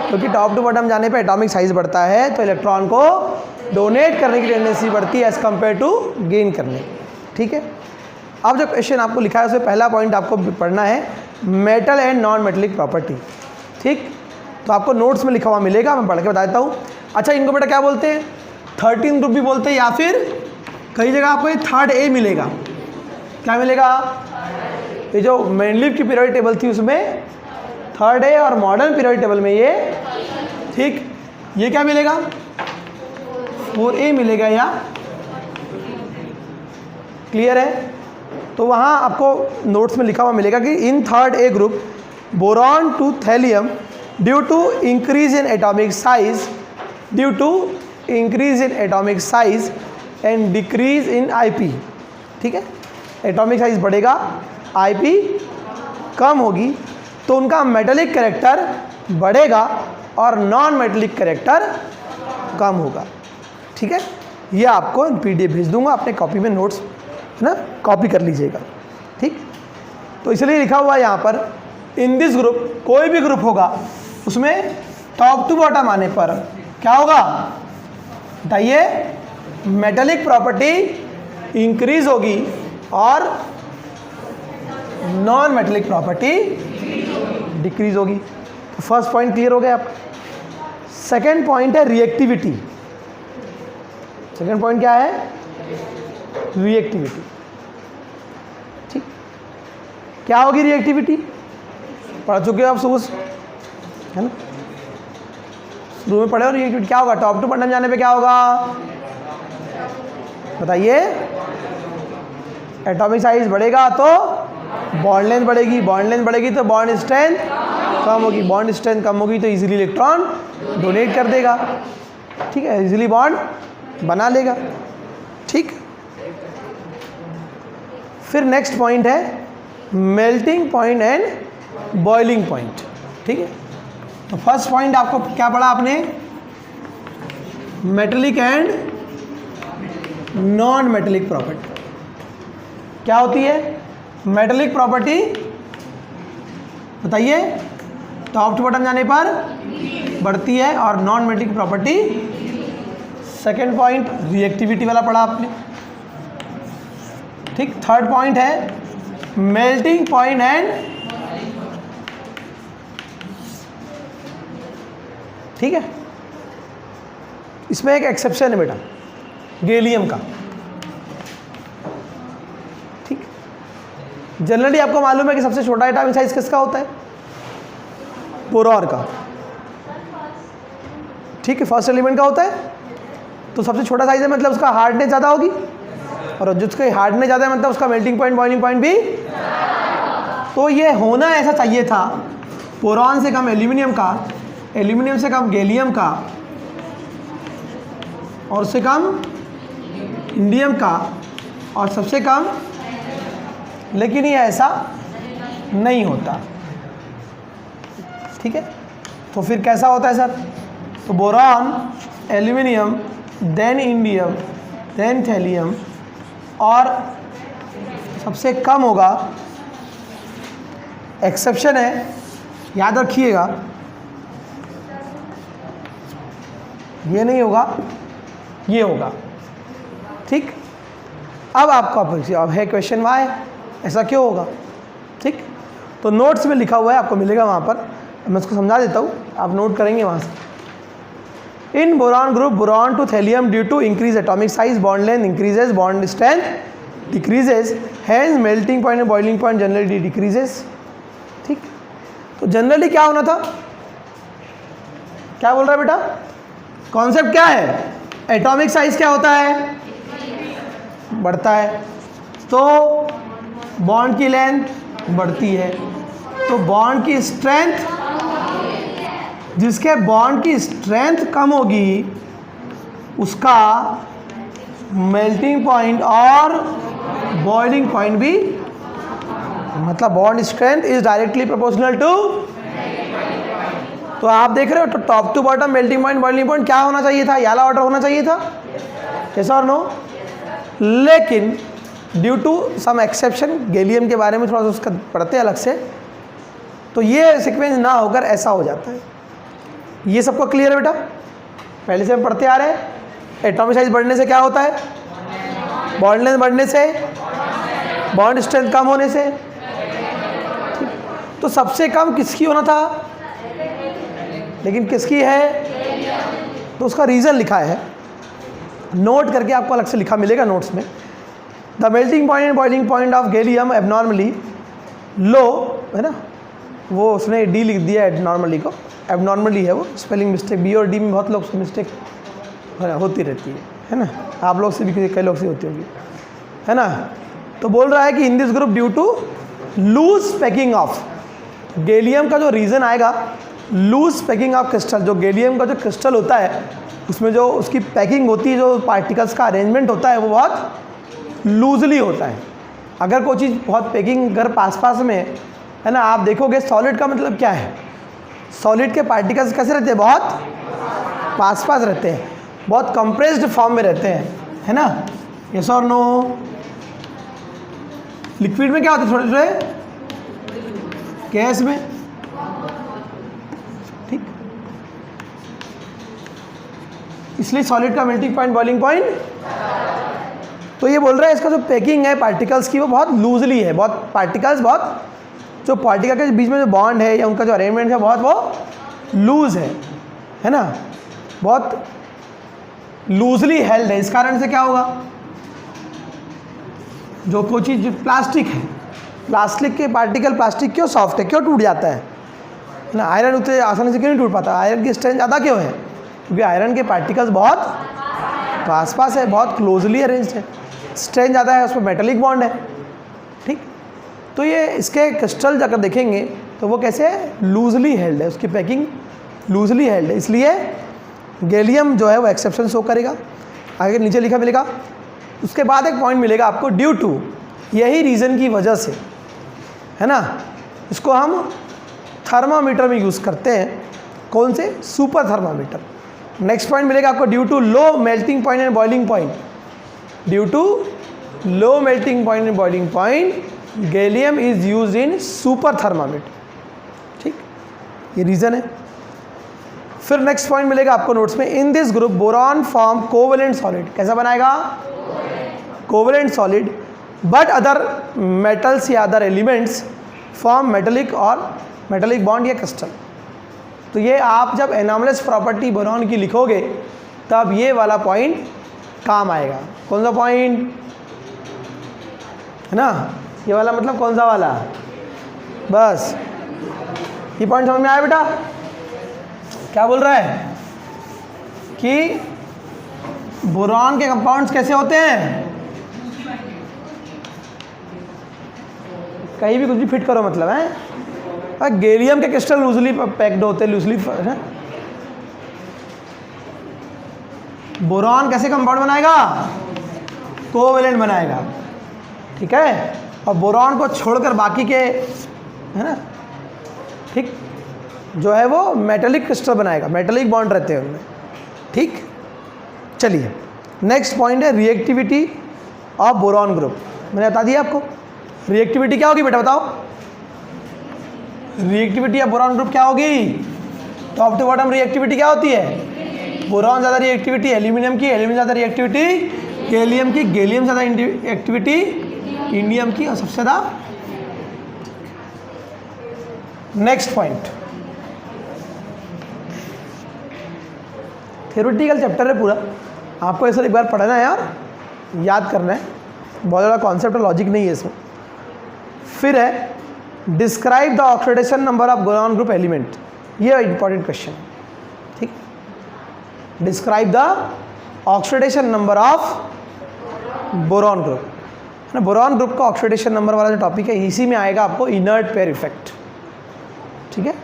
क्योंकि टॉप टू बॉटम जाने पे एटॉमिक साइज बढ़ता है, तो इलेक्ट्रॉन को डोनेट करने की टेंडेंसी बढ़ती है एज कम्पेयर टू गेन करने। ठीक है, अब जो क्वेश्चन आपको लिखा है उसमें पहला पॉइंट आपको पढ़ना है metal and non metallic property. ठीक, तो आपको नोट्स में लिखा हुआ मिलेगा, मैं पढ़ के बता देता हूँ। अच्छा इनको बेटा क्या बोलते हैं? 13 ग्रुप भी बोलते हैं, या फिर कई जगह आपको ये थर्ड ए मिलेगा। क्या मिलेगा? ये जो मेनलिफ की पीरियोडिक टेबल थी उसमें थर्ड ए, और मॉडर्न पीरियोडिक टेबल में ये, ठीक, ये क्या मिलेगा? 4A मिलेगा। या क्लियर है? तो वहाँ आपको नोट्स में लिखा हुआ मिलेगा कि in third A group boron to thallium due to increase in atomic size, due to increase in atomic size and decrease in IP। ठीक है, एटॉमिक साइज बढ़ेगा, IP कम होगी, तो उनका मेटेलिक कैरेक्टर बढ़ेगा और नॉन मेटेलिक कैरेक्टर कम होगा। ठीक है, ये आपको PDF भेज दूंगा, अपने कॉपी में नोट्स है ना, कॉपी कर लीजिएगा। ठीक, तो इसलिए लिखा हुआ है यहाँ पर इन दिस ग्रुप, कोई भी ग्रुप होगा उसमें टॉप टू बॉटम आने पर क्या होगा बताइए? मेटेलिक प्रॉपर्टी इंक्रीज होगी और नॉन मेटेलिक प्रॉपर्टी डिक्रीज होगी। तो फर्स्ट पॉइंट क्लियर हो गया आपका। सेकेंड पॉइंट है रिएक्टिविटी। सेकेंड पॉइंट क्या है? रिएक्टिविटी। ठीक, क्या होगी रिएक्टिविटी? पढ़ चुके हो आप सुबह, है ना, शुरू में पढ़े हो। रिएक्टिविटी क्या होगा? टॉप टू बॉटम जाने पे क्या होगा बताइए? एटॉमिक साइज बढ़ेगा तो बॉन्ड लेंथ बढ़ेगी, बॉन्ड लेंथ बढ़ेगी तो बॉन्ड स्ट्रेंथ कम होगी, बॉन्ड स्ट्रेंथ कम होगी तो इजीली इलेक्ट्रॉन डोनेट कर देगा। ठीक है, इजीली बॉन्ड बना लेगा। ठीक, फिर नेक्स्ट पॉइंट है melting point and boiling point. ठीक है, तो फर्स्ट पॉइंट आपको क्या पढ़ा आपने? Metallic and non metallic property. क्या होती है मेटेलिक प्रॉपर्टी? बताइए। टॉप टू बॉटम जाने पर बढ़ती है। और non metallic property, second point reactivity वाला पढ़ा आपने, ठीक। थर्ड पॉइंट है मेल्टिंग पॉइंट एंड, ठीक है। इसमें एक एक्सेप्शन है बेटा, गैलियम का, ठीक। जनरली आपको मालूम है कि सबसे छोटा एटॉमिक साइज किसका होता है? बोरॉन का, ठीक है। फर्स्ट एलिमेंट का होता है, तो सबसे छोटा साइज है मतलब उसका हार्डनेस ज़्यादा होगी, और जिसका हार्डनेस ज़्यादा है मतलब उसका मेल्टिंग पॉइंट, बॉइलिंग पॉइंट भी। तो ये होना ऐसा चाहिए था, बोरॉन से कम एल्यूमिनियम का, एल्यूमिनियम से कम गैलियम का, और उससे कम इंडियम का, और सबसे कम, लेकिन ये ऐसा नहीं होता, ठीक है। तो फिर कैसा होता है सर? तो boron, aluminium, then indium, then thallium, और सबसे कम होगा, एक्सेप्शन है, याद रखिएगा, ये नहीं होगा, ये होगा, ठीक। अब आपका अब है क्वेश्चन वाई, ऐसा क्यों होगा, ठीक। तो नोट्स में लिखा हुआ है, आपको मिलेगा वहाँ पर, मैं उसको समझा देता हूँ, आप नोट करेंगे वहाँ से। In boron group, boron to thallium due to increase atomic size, bond length increases, bond strength decreases, hence melting point, boiling point generally decreases, ठीक। तो जनरली क्या होना था? क्या बोल रहा है बेटा? कॉन्सेप्ट क्या है? एटॉमिक साइज क्या होता है? बढ़ता है, तो बॉन्ड की लेंथ बढ़ती है, तो बॉन्ड की स्ट्रेंथ, जिसके बॉन्ड की स्ट्रेंथ कम होगी उसका मेल्टिंग पॉइंट और बॉइलिंग पॉइंट भी, मतलब bond strength is directly proportional to. तो आप देख रहे हो, तो top to bottom melting point, boiling point क्या होना चाहिए था? याला ऑर्डर होना चाहिए था, यस और नो? लेकिन due to some exception, gallium के बारे में थोड़ा सा उसका पढ़ते अलग से, तो ये सीक्वेंस ना होकर ऐसा हो जाता है। ये सबको क्लियर है बेटा? पहले से हम पढ़ते आ रहे हैं। एटॉमिक साइज बढ़ने से क्या होता है? बॉन्ड लेंथ बढ़ने से, बॉन्ड स्ट्रेंथ कम होने से, तो सबसे कम किसकी होना था? लेकिन किसकी है? तो उसका रीज़न लिखा है, नोट करके आपको अलग से लिखा मिलेगा नोट्स में। The melting point and boiling point of gallium abnormally low, है ना, वो उसने डी लिख दिया एबनॉर्मली को, एबनॉर्मली है वो, स्पेलिंग मिस्टेक, बी और डी में बहुत लोग से मिस्टेक होती रहती है ना, आप लोग से भी कई लोग से होती होगी, है ना। तो बोल रहा है कि in this group due to loose packing of gallium का जो रीज़न आएगा, लूज पैकिंग ऑफ क्रिस्टल, जो गैलियम का जो क्रिस्टल होता है उसमें जो उसकी पैकिंग होती है, जो पार्टिकल्स का अरेंजमेंट होता है वो बहुत लूजली होता है। अगर कोई चीज़ बहुत पैकिंग अगर पास पास में है ना, आप देखोगे सॉलिड का मतलब क्या है? सॉलिड के पार्टिकल्स कैसे रहते हैं? बहुत पास पास रहते हैं, बहुत कंप्रेस्ड फॉर्म में रहते हैं, है ना, यस और नो? लिक्विड में क्या होता है? थोड़े थोड़े गैस में, ठीक। इसलिए सॉलिड का मेल्टिंग पॉइंट, बॉइलिंग पॉइंट, तो ये बोल रहा है इसका जो पैकिंग है पार्टिकल्स की वो बहुत लूजली है, बहुत पार्टिकल्स, बहुत जो पार्टिकल के बीच में जो बॉन्ड है या उनका जो अरेंजमेंट है बहुत वो लूज है ना, बहुत लूजली हेल्ड है। इस कारण से क्या होगा? जो कोई चीज़ प्लास्टिक है, प्लास्टिक के पार्टिकल, प्लास्टिक क्यों सॉफ्ट है, क्यों टूट जाता है ना? आयरन उतने आसानी से क्यों नहीं टूट पाता? आयरन की स्ट्रेंथ ज़्यादा क्यों है? क्योंकि आयरन के पार्टिकल्स बहुत पास पास है, बहुत क्लोजली अरेंज्ड है, स्ट्रेंथ ज़्यादा है, उसमें मेटेलिक बॉन्ड है, ठीक। तो ये इसके क्रिस्टल जाकर देखेंगे तो वो कैसे है? लूजली हेल्ड है, उसकी पैकिंग लूजली हेल्ड है, इसलिए गैलियम जो है वो एक्सेप्शन शो करेगा। आगे नीचे लिखा मिलेगा, उसके बाद एक पॉइंट मिलेगा आपको, ड्यू टू, यही रीज़न की वजह से, है ना, इसको हम थर्मामीटर में यूज़ करते हैं। कौन से? Super thermometer. नेक्स्ट पॉइंट मिलेगा आपको, due to low melting point and boiling point, due to low melting point and boiling point gallium is use in super thermometer. ठीक, ये रीज़न है। फिर नेक्स्ट पॉइंट मिलेगा आपको नोट्स में, इन this group boron form covalent solid. कैसा बनाएगा? Covalent solid, but other metals या अदर एलिमेंट्स फॉर्म मेटेलिक और मेटेलिक बॉन्ड या क्रिस्टल। तो ये आप जब एनॉमलस प्रॉपर्टी बोरॉन की लिखोगे तब ये वाला पॉइंट काम आएगा। कौन सा पॉइंट है ना, ये वाला, मतलब कौन सा वाला? बस ये पॉइंट समझ में आया बेटा? क्या बोल रहा है कि बोरॉन के कंपाउंड्स कैसे होते हैं? कहीं भी कुछ भी फिट करो, मतलब है गैलियम के क्रिस्टल लूजली पैक्ड होते हैं, लूजली है। बोरॉन कैसे कंपाउंड बनाएगा? कोवेलेंट बनाएगा, ठीक है। और बोरॉन को छोड़कर बाकी के, है ना, ठीक, जो है वो मेटेलिक क्रिस्टल बनाएगा, मेटेलिक बॉन्ड रहते हैं उनमें। ठीक, चलिए नेक्स्ट पॉइंट है रिएक्टिविटी ऑफ बोरॉन ग्रुप। मैंने बता दिया आपको रिएक्टिविटी क्या होगी, बेटा बताओ। रिएक्टिविटी ऑफ बोरॉन ग्रुप क्या होगी? टॉप टू बॉटम रिएक्टिविटी क्या होती है? बोरॉन ज़्यादा रिएक्टिविटी एल्यूमिनियम की, एल्यूमिनियम ज़्यादा रिएक्टिविटी गैलियम की, गैलियम ज़्यादा एक्टिविटी इंडियम की, और सबसे ज़्यादा। नेक्स्ट पॉइंट, थ्योरेटिकल चैप्टर है पूरा, आपको ऐसा एक बार पढ़ना है और याद करना है, बहुत ज़्यादा कॉन्सेप्ट और लॉजिक नहीं है इसमें। फिर है describe the oxidation number of boron group element, ये इंपॉर्टेंट क्वेश्चन है। ठीक, describe the oxidation number of boron group, है ना। बोरॉन ग्रुप का ऑक्सीडेशन नंबर वाला जो टॉपिक है, इसी में आएगा आपको इनर्ट पेयर इफेक्ट। ठीक है,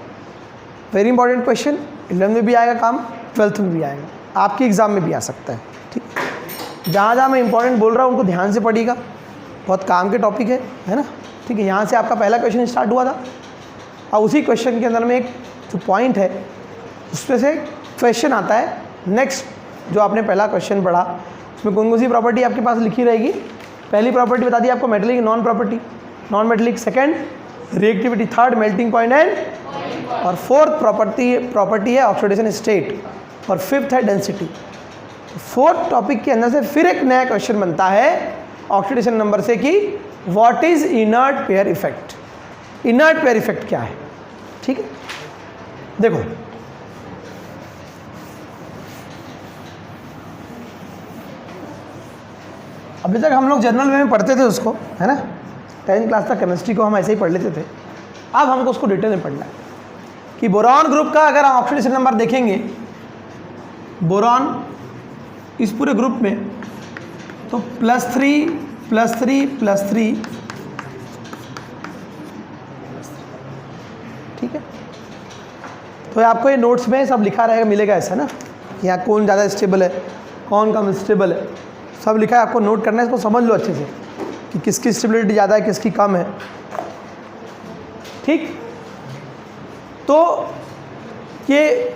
वेरी इंपॉर्टेंट क्वेश्चन, 11th में भी आएगा काम, 12th में भी आएगा, आपके एग्जाम में भी आ सकता है। ठीक, जहाँ जहाँ मैं इंपॉर्टेंट बोल रहा हूँ उनको ध्यान से पढ़िएगा, बहुत काम के टॉपिक है ना। ठीक है, यहाँ से आपका पहला क्वेश्चन स्टार्ट हुआ था, और उसी क्वेश्चन के अंदर में एक जो पॉइंट है उसमें से क्वेश्चन आता है। नेक्स्ट जो आपने पहला क्वेश्चन पढ़ा उसमें कौन कौन सी प्रॉपर्टी आपके पास लिखी रहेगी? पहली प्रॉपर्टी बता दी आपको, metallic non property, non metallic, second reactivity, third melting point and, और फोर्थ प्रॉपर्टी है ऑक्सीडेशन स्टेट, और फिफ्थ है डेंसिटी। फोर्थ टॉपिक के अंदर से फिर एक नया क्वेश्चन बनता है ऑक्सीडेशन नंबर से कि what is inert pair effect. Inert pair effect क्या है? ठीक है, देखो अभी तक हम लोग जनरल में पढ़ते थे उसको, है ना, 10th क्लास तक केमिस्ट्री को हम ऐसे ही पढ़ लेते थे। अब हमको उसको डिटेल में पढ़ना है कि बोरॉन ग्रुप का अगर हम ऑक्सीडेशन नंबर देखेंगे, बोरॉन इस पूरे ग्रुप में, तो +3 +3 +3, ठीक है। तो आपको ये नोट्स में सब लिखा रहेगा, मिलेगा ऐसा ना, यहाँ कौन ज़्यादा स्टेबल है, कौन कम स्टेबल है, सब लिखा है, आपको नोट करना है, इसको समझ लो अच्छे से कि किसकी स्टेबिलिटी ज़्यादा है, किसकी कम है। ठीक, तो ये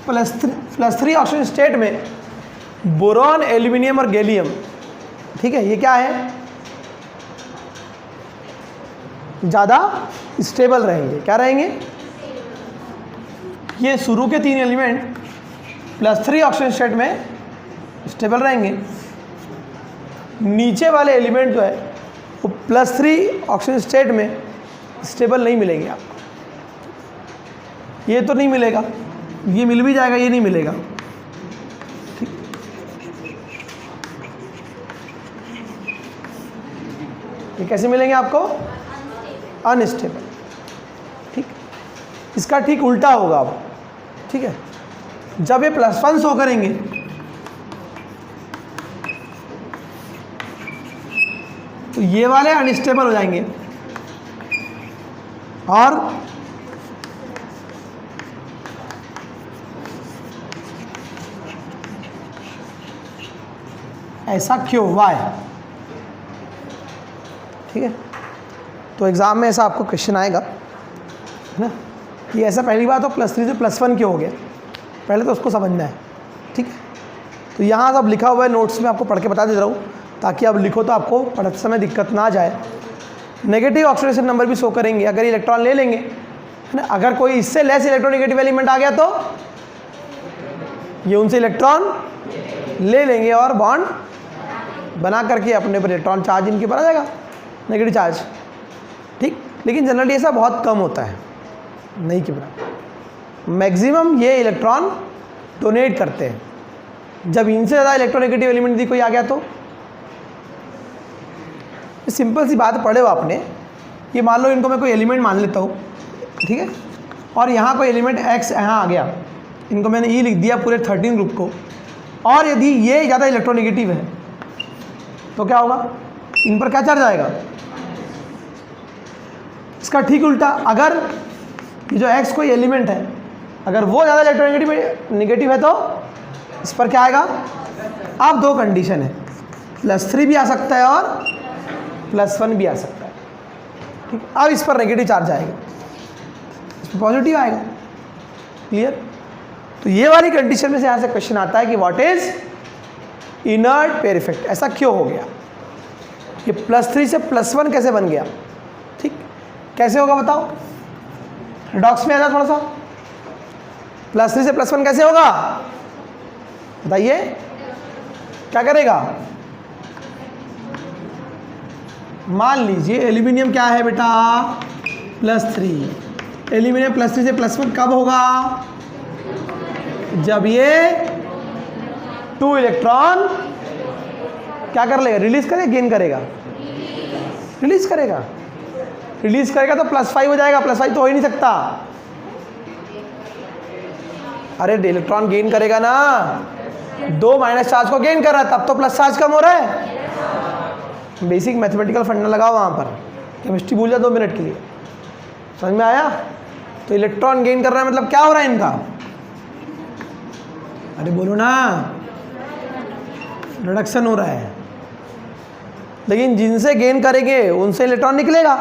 +3 ऑक्सीजन स्टेट में बोरॉन, एल्यूमिनियम और गैलियम, ठीक है, ये क्या है, ज़्यादा स्टेबल रहेंगे। क्या रहेंगे? ये शुरू के 3 एलिमेंट +3 ऑक्सीजन स्टेट में स्टेबल रहेंगे, नीचे वाले एलिमेंट जो है वो +3 ऑक्सीजन स्टेट में स्टेबल नहीं मिलेंगे आपको। ये तो नहीं मिलेगा, ये मिल भी जाएगा, ये नहीं मिलेगा। ठीक, ये कैसे मिलेंगे आपको? अनस्टेबल। ठीक, इसका ठीक उल्टा होगा अब। ठीक है, जब ये +1 शो करेंगे तो ये वाले अनस्टेबल हो जाएंगे, और ऐसा क्यों? वाई? ठीक है, तो एग्ज़ाम में ऐसा आपको क्वेश्चन आएगा, है ना, कि ऐसा पहली बात तो +3 से +1 क्यों हो गया। पहले तो उसको समझना है, ठीक है। तो यहाँ सब लिखा हुआ है नोट्स में, आपको पढ़ के बता दे रहा हूँ ताकि आप लिखो तो आपको पढ़ते समय दिक्कत ना आ जाए। नेगेटिव ऑक्सीडेशन नंबर भी शो करेंगे अगर इलेक्ट्रॉन ले लेंगे, है ना। अगर कोई इससे लेस इलेक्ट्रोनेगेटिव एलिमेंट आ गया तो ये उनसे इलेक्ट्रॉन ले लेंगे और बॉन्ड बना करके अपने पर इलेक्ट्रॉन चार्ज इनके ऊपर आ जाएगा, नेगेटिव चार्ज, ठीक। लेकिन जनरली ऐसा बहुत कम होता है, नहीं कि बराबर। मैक्सिमम ये इलेक्ट्रॉन डोनेट करते हैं। जब इनसे ज़्यादा इलेक्ट्रोनेगेटिव एलिमेंट यदि कोई आ गया तो सिंपल सी बात पढ़े हो आपने। ये मान लो इनको मैं कोई एलिमेंट मान लेता हूँ, ठीक है, और यहाँ कोई एलिमेंट x यहाँ आ गया, इनको मैंने E लिख दिया पूरे 13 ग्रुप को, और यदि ये ज़्यादा इलेक्ट्रोनेगेटिव है तो क्या होगा, इन पर क्या चार्ज आएगा। इसका ठीक उल्टा, अगर ये जो x कोई एलिमेंट है अगर वो ज़्यादा इलेक्ट्रोनेगेटिव है तो इस पर क्या आएगा। अब दो कंडीशन है, +3 भी आ सकता है और +1 भी आ सकता है, ठीक। अब इस पर नेगेटिव चार्ज आएगा, इस पर पॉजिटिव आएगा, क्लियर। तो ये वाली कंडीशन में से यहाँ से क्वेश्चन आता है कि what is inert pair effect, ऐसा क्यों हो गया, ये +3 से +1 कैसे बन गया, ठीक। कैसे होगा बताओ, रिडॉक्स में आ जाओ थोड़ा सा। +3 से +1 कैसे होगा बताइए, क्या करेगा। मान लीजिए एल्यूमिनियम क्या है बेटा, +3। एल्यूमिनियम +3 से +1 कब होगा, जब ये 2 इलेक्ट्रॉन क्या कर लेगा, रिलीज करेगा, गेन करेगा, रिलीज करेगा। रिलीज करेगा तो +5 हो जाएगा, +5 तो हो ही नहीं सकता। अरे इलेक्ट्रॉन गेन करेगा ना, 2 माइनस चार्ज को गेन कर रहा है, तब तो प्लस चार्ज कम हो रहा है। बेसिक मैथमेटिकल फंडा लगाओ वहाँ पर, केमिस्ट्री भूल जाओ 2 मिनट के लिए, समझ में आया। तो इलेक्ट्रॉन गेन कर रहा है मतलब क्या हो रहा है इनका, अरे बोलो ना, रिडक्शन हो रहा है। लेकिन जिनसे गेन करेंगे उनसे इलेक्ट्रॉन निकलेगा,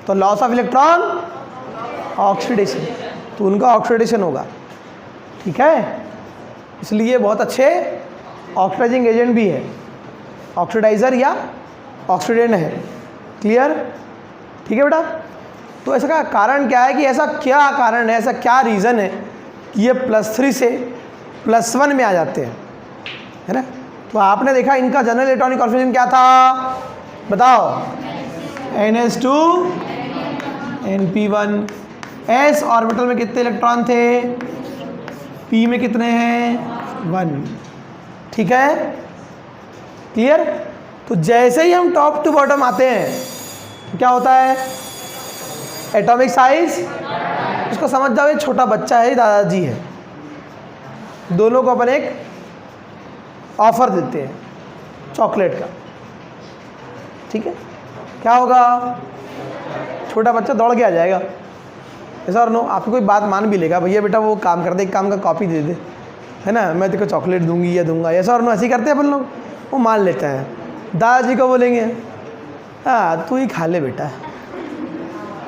तो लॉस ऑफ इलेक्ट्रॉन ऑक्सीडेशन, तो उनका ऑक्सीडेशन होगा, ठीक है। इसलिए बहुत अच्छे ऑक्सीडाइजिंग एजेंट भी है, ऑक्सीडाइज़र या ऑक्सीडेंट है, क्लियर, ठीक है बेटा। तो ऐसा का कारण क्या है कि ऐसा क्या कारण है, ऐसा क्या रीज़न है कि ये +3 से +1 में आ जाते हैं, है ना। तो आपने देखा इनका जनरल इलेक्ट्रॉनिक कॉन्फिगरेशन क्या था बताओ, NH2 NP1। s ऑर्बिटल में कितने इलेक्ट्रॉन थे, p में कितने हैं 1, ठीक है, क्लियर। तो जैसे ही हम टॉप टू बॉटम आते हैं क्या होता है, एटॉमिक साइज, इसको समझ जाओ, ये छोटा बच्चा है, दादाजी है, दोनों को अपन एक ऑफर देते हैं चॉकलेट का, ठीक है। क्या होगा, छोटा बच्चा दौड़ के आ जाएगा, ऐसा और नो, आपको कोई बात मान भी लेगा, भैया बेटा वो काम कर दे, एक काम का कॉपी दे दे, है ना, मैं तेरे को चॉकलेट दूंगी या दूंगा, ऐसा और नो, ऐसे ही करते हैं अपन लोग, वो मान लेता है। दादाजी को बोलेंगे हाँ तू ही खा ले बेटा,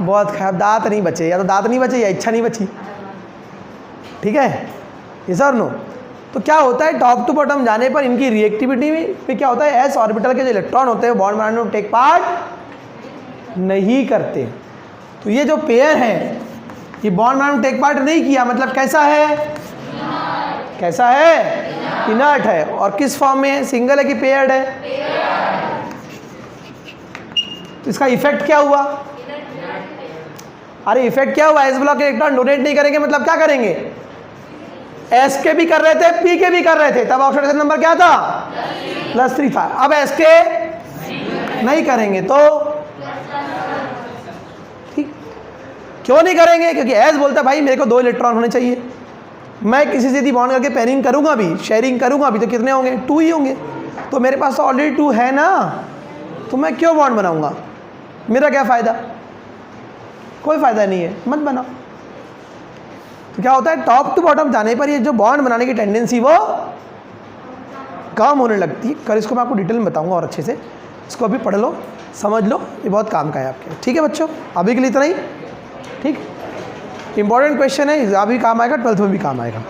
बहुत खाया, दांत नहीं बचे, या तो दांत नहीं बचे या इच्छा नहीं बची, ठीक है, ऐसा और नो। तो क्या होता है, टॉप टू बॉटम जाने पर इनकी रिएक्टिविटी में क्या होता है, s ऑर्बिटल के जो इलेक्ट्रॉन होते हैं वो बॉन्ड बनाने में टेक पार्ट नहीं करते। तो ये जो पेयर है ये बॉन्ड बनाने में टेक पार्ट नहीं किया, मतलब कैसा है, कैसा है, इनर्ट है। और किस फॉर्म में है, सिंगल है कि पेयर्ड है। तो इसका इफेक्ट क्या हुआ, अरे इफेक्ट क्या हुआ, एस ब्लॉक इलेक्ट्रॉन डोनेट नहीं करेंगे मतलब क्या करेंगे, एस के भी कर रहे थे, पी के भी कर रहे थे, तब ऑक्सीडेशन नंबर क्या था, +3 था। अब एस के नहीं करेंगे तो ठीक, क्यों नहीं करेंगे, क्योंकि एस बोलता है भाई मेरे को 2 इलेक्ट्रॉन होने चाहिए, मैं किसी से यदि बॉन्ड करके पेयरिंग करूंगा भी, शेयरिंग करूंगा भी, तो कितने होंगे, 2 ही होंगे, तो मेरे पास तो ऑलरेडी 2 है ना, तो मैं क्यों बॉन्ड बनाऊंगा, मेरा क्या फ़ायदा, कोई फ़ायदा नहीं है, मत बनाओ। तो क्या होता है, टॉप टू बॉटम जाने पर ये जो बॉन्ड बनाने की टेंडेंसी वो कम होने लगती है। कल इसको मैं आपको डिटेल में बताऊंगा और अच्छे से, इसको अभी पढ़ लो, समझ लो, ये बहुत काम का है आपके, ठीक है बच्चों, अभी के लिए इतना ही, ठीक। इंपॉर्टेंट क्वेश्चन है, एग्जाम भी काम आएगा, 12th में भी काम आएगा।